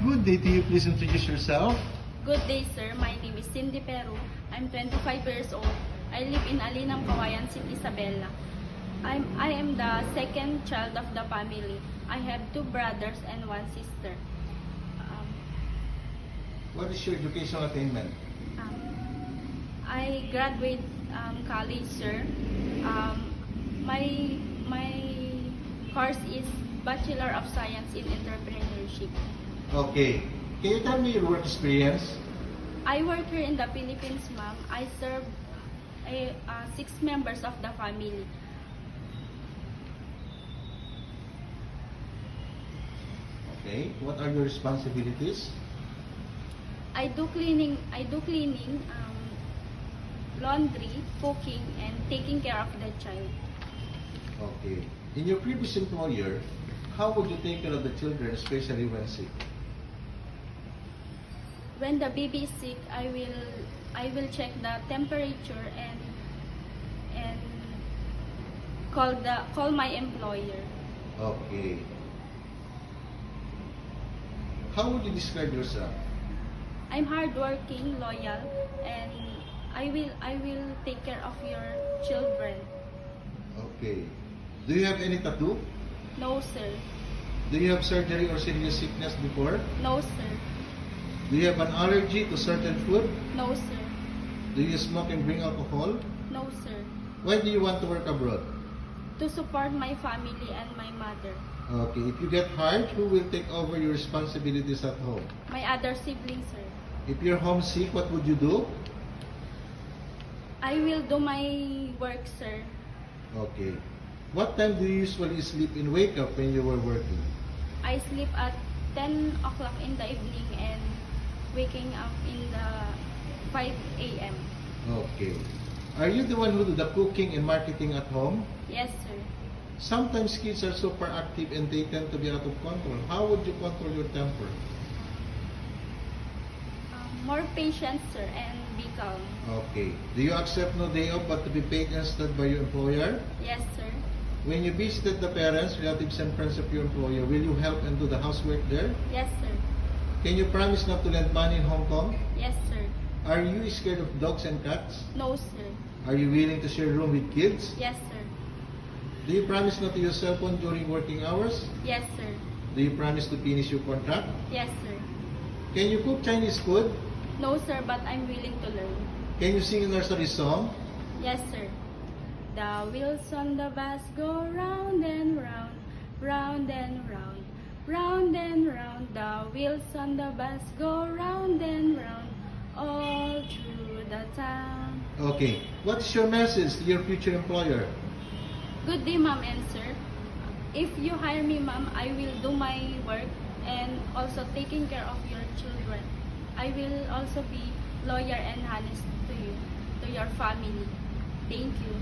Good day to you. Please introduce yourself. Good day, sir. My name is Cindy Pero. I'm 25 years old. I live in Alinang, Kawayan City, Isabela. I am the second child of the family. I have 2 brothers and 1 sister. What is your educational attainment? I graduate college, sir. My course is Bachelor of Science in Entrepreneurship. Okay. Can you tell me your work experience? I work here in the Philippines, ma'am. I serve 6 members of the family. Okay. What are your responsibilities? I do cleaning, laundry, cooking, and taking care of the child. Okay. In your previous employer, how would you take care of the children, especially when sick? When the baby is sick, I will check the temperature and call my employer. Okay. How would you describe yourself? I'm hardworking, loyal, and I will take care of your children. Okay. Do you have any tattoo? No, sir. Do you have surgery or serious sickness before? No, sir. Do you have an allergy to certain food? No, sir. Do you smoke and drink alcohol? No, sir. Why do you want to work abroad? To support my family and my mother. Okay, if you get hired, who will take over your responsibilities at home? My other siblings, sir. If you're homesick, what would you do? I will do my work, sir. Okay. What time do you usually sleep and wake up when you were working? I sleep at 10 o'clock in the evening and waking up in the 5 a.m. Okay. Are you the one who do the cooking and marketing at home? Yes, sir. Sometimes kids are super active and they tend to be out of control. How would you control your temper? More patience, sir, and be calm. Okay. Do you accept no day off but to be paid instead by your employer? Yes, sir. When you visited the parents, relatives, and friends of your employer, will you help and do the housework there? Yes, sir. Can you promise not to lend money in Hong Kong? Yes, sir. Are you scared of dogs and cats? No, sir. Are you willing to share a room with kids? Yes, sir. Do you promise not to use cell phone during working hours? Yes, sir. Do you promise to finish your contract? Yes, sir. Can you cook Chinese food? No, sir, but I'm willing to learn. Can you sing a nursery song? Yes, sir. The wheels on the bus go round and round, round and round, round and round. The wheels on the bus go round and round, all through the town. Okay. What is your message to your future employer? Good day, ma'am and sir. If you hire me, ma'am, I will do my work and also taking care of your children. I will also be loyal and honest to you, to your family. Thank you.